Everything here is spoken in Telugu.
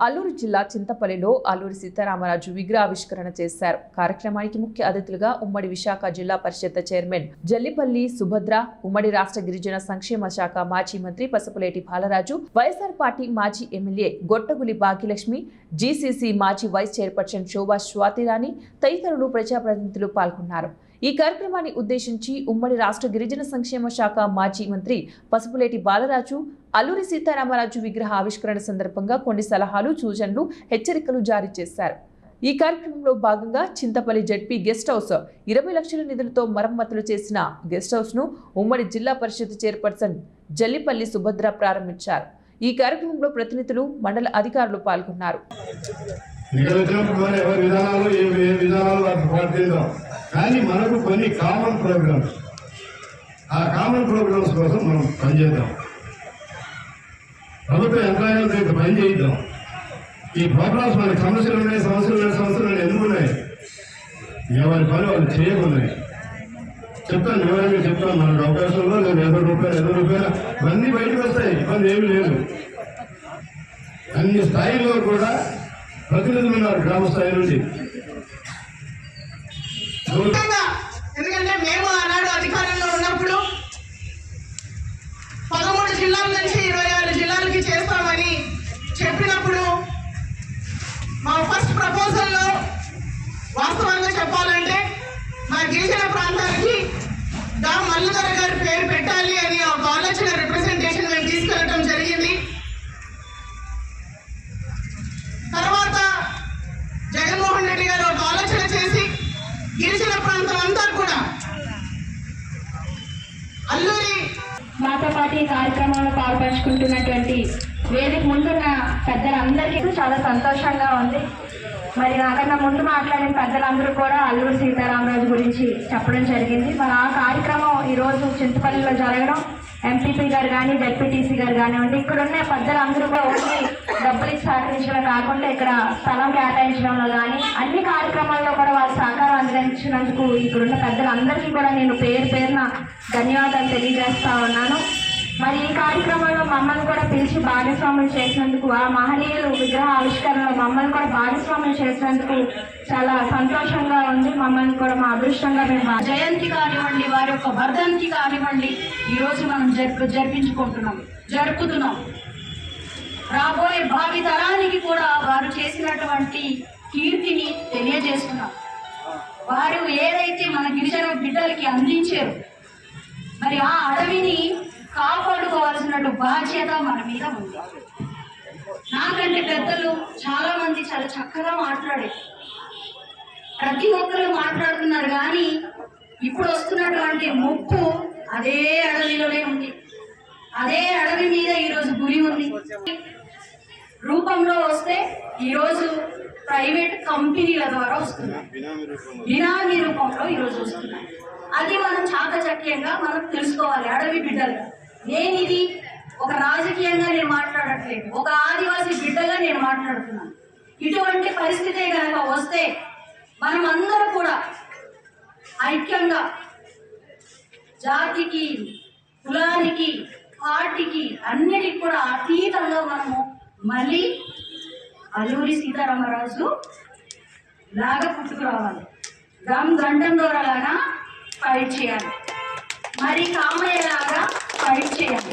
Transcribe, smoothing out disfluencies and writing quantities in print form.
అల్లూరు జిల్లా చింతపల్లిలో అల్లూరి సీతారామరాజు విగ్రహావిష్కరణ చేశారు. కార్యక్రమానికి ముఖ్య అతిథులుగా ఉమ్మడి విశాఖ జిల్లా పరిషత్ చైర్మన్ జల్లిపల్లి సుభద్ర, ఉమ్మడి రాష్ట్ర గిరిజన సంక్షేమ శాఖ మాజీ మంత్రి పసుపులేటి బాలరాజు, వైఎస్ఆర్ పార్టీ మాజీ ఎమ్మెల్యే గొట్టగులి భాగ్యలక్ష్మి, జీసీసీ మాజీ వైస్ చైర్పర్సన్ శోభా స్వాతిరాణి తదితరులు ప్రజాప్రతినిధులు పాల్గొన్నారు. ఈ కార్యక్రమాన్ని ఉద్దేశించి ఉమ్మడి రాష్ట్ర గిరిజన సంక్షేమ శాఖ మాజీ మంత్రి పసుపులేటి బాలరాజు అల్లూరి సీతారామరాజు విగ్రహ ఆవిష్కరణ సందర్భంగా కొన్ని సలహాలు, సూచనలు, హెచ్చరికలు జారీ చేశారు. ఈ కార్యక్రమంలో భాగంగా చింతపల్లి జడ్పీ గెస్ట్ హౌస్ 20 లక్షల నిధులతో మరమ్మతులు చేసిన గెస్ట్ హౌస్ ను ఉమ్మడి జిల్లా పరిషత్ చైర్పర్సన్ జల్లిపల్లి సుభద్ర ప్రారంభించారు. ఈ కార్యక్రమంలో ప్రతినిధులు, మండల అధికారులు పాల్గొన్నారు. కానీ మనకు కొన్ని కామన్ ప్రోగ్రామ్స్, ఆ కామన్ ప్రోగ్రామ్స్ కోసం మనం పనిచేద్దాం. ప్రభుత్వ యంత్రాంగాలతో పని చేద్దాం. ఈ ప్రోగ్రామ్స్ మనకి సమస్యలు ఉన్నాయి, ఎందుకున్నాయి? ఎవరి పని వాళ్ళు చేయకున్నాయి. చెప్తాను, వివరంగా చెప్తాను. మనకు అవకాశంలో లేదు 50 రూపాయలు ఇవన్నీ బయటకు వస్తాయి, ఇబ్బంది ఏమి లేదు. అన్ని స్థాయిలో కూడా ప్రతినిధులు ఉన్నారు, గ్రామ స్థాయి నుండి. ఎందుకంటే మేము ఆనాడు అధికారంలో ఉన్నప్పుడు 13 జిల్లాల నుంచి 26 జిల్లాలకి చేస్తామని చెప్పినప్పుడు మా ఫస్ట్ ప్రపోజల్లో వాస్తవంగా చెప్పాలంటే మా గిరిజన ప్రాంతానికి దా మల్లుధర గారి పేరు పెట్టాలి అని ఒక ఆలోచన, రిప్రజెంటేషన్ మేము తీసుకెళ్ళటం జరిగింది. తర్వాత జగన్మోహన్ రెడ్డి గారు ఒక ఆలోచన చేసి గిరిజన ప్రాంతం అంతా కూడా అల్లూరి మాతో పాటు ఈ కార్యక్రమంలో పాల్పంచుకుంటున్నటువంటి వేదిక ముందున్న పెద్దలందరికీ చాలా సంతోషంగా ఉంది. మరి నాకన్నా ముందు మాట్లాడిన పెద్దలందరూ కూడా అల్లూరి సీతారామరాజు గురించి చెప్పడం జరిగింది. మరి ఆ కార్యక్రమం ఈరోజు చింతపల్లిలో జరగడం, ఎంపీపీ గారు కానీ జెడ్పీటీసీ గారు కానివ్వండి, ఇక్కడ ఉన్న పెద్దలందరూ కూడా ఓన్లీ డబ్బులు ఇచ్చి సహకరించడం కాకుండా ఇక్కడ స్థలం కేటాయించడంలో కానీ అన్ని కార్యక్రమాల్లో కూడా వాళ్ళ సహకారం అందించినందుకు ఇక్కడున్న పెద్దలందరికీ కూడా నేను పేరు పేరున ధన్యవాదాలు తెలియజేస్తా ఉన్నాను. మరి ఈ కార్యక్రమంలో మమ్మల్ని కూడా పిలిచి భాగస్వాములు చేసినందుకు, ఆ మహనీయులు విగ్రహ ఆవిష్కరణలో మమ్మల్ని కూడా భాగస్వాములు చేసినందుకు చాలా సంతోషంగా ఉంది. మమ్మల్ని కూడా మా అదృష్టంగా మేము జయంతి కానివ్వండి, వారి యొక్క వర్ధంతి కానివ్వండి, ఈరోజు మనం జరుపుతున్నాం. రాబోయే భావి తరానికి కూడా వారు చేసినటువంటి కీర్తిని తెలియజేస్తున్నాం. వారు ఏదైతే మన గిరిజన బిడ్డలకి అందించారు, మరి ఆ అడవిని కాపాడుకోవాల్సిన బాధ్యత మన మీద ఉంది. నాకంటే పెద్దలు చాలా మంది చాలా చక్కగా మాట్లాడారు, ప్రతి ఒక్కరు మాట్లాడుతున్నారు. కానీ ఇప్పుడు వస్తున్నటువంటి ముప్పు అదే అడవిలోనే ఉంది. అదే అడవి మీద ఈరోజు గురి ఉంది. రూపంలో వస్తే ఈరోజు ప్రైవేట్ కంపెనీల ద్వారా వస్తున్నాయి, బినామీ రూపంలో ఈరోజు వస్తున్నాయి. అది మనం చాకచక్యంగా మనం తెలుసుకోవాలి. అడవి బిడ్డలుగా నేను ఇది ఒక రాజకీయంగా నేను మాట్లాడట్లేదు, ఒక ఆదివాసీ బిడ్డగా నేను మాట్లాడుతున్నాను. ఇటువంటి పరిస్థితే కనుక వస్తే మనం అందరూ కూడా ఐక్యంగా జాతికి, కులానికి, పార్టీకి అన్నిటికి కూడా అతీతంగా మనము మళ్ళీ అల్లూరి సీతారామరాజు లాగా పుట్టుకురావాలి. గంటం ద్వారా లాగా ఫైట్ చేయాలి, మరి కామయ్య లాగా ఫైట్ చేయాలి.